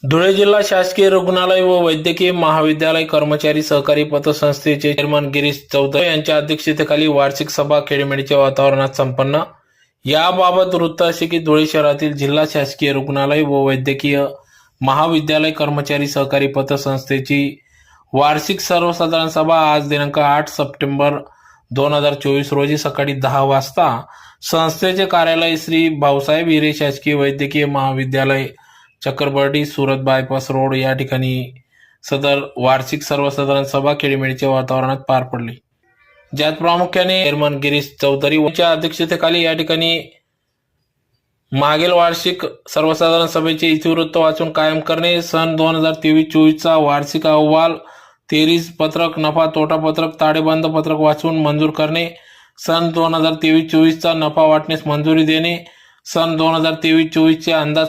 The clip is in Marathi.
धुळे जिल्हा शासकीय रुग्णालय व वैद्यकीय महाविद्यालय कर्मचारी सहकारी पतसंस्थेचे चेअरमन गिरीश चौधरी यांच्या अध्यक्षतेखाली वार्षिक सभा खेळीमेळीच्या वातावरणात संपन्न। याबाबत वृत्त असे की धुळे शहरातील जिल्हा शासकीय रुग्णालय व वैद्यकीय महाविद्यालय कर्मचारी सहकारी पतसंस्थेची वार्षिक सर्वसाधारण सभा आज दिनांक 8 सप्टेंबर 2024 रोजी सकाळी 10 वाजता संस्थेचे कार्यालय श्री भाऊसाहेब हिरे शासकीय वैद्यकीय महाविद्यालय चक्करबर्डी सुरत बायपास रोड या ठिकाणी सदर वार्षिक सर्वसाधारण सभा खेळीमेळीच्या वातावरणात पार पडली, ज्यात प्रामुख्याने चेअरमन गिरीश चौधरी यांच्या अध्यक्षतेखाली या ठिकाणी मागील वार्षिक सर्वसाधारण सभेचे इतिवृत्त वाचून कायम करणे, सन 2023-24 चा वार्षिक अहवाल, 33 पत्रक, नफा तोटा पत्रक, ताळेबंद पत्रक वाचून मंजूर करणे, सन 2023-24 चा नफा वाटण्यास मंजुरी देणे, सन 2023-24 चे अंदाज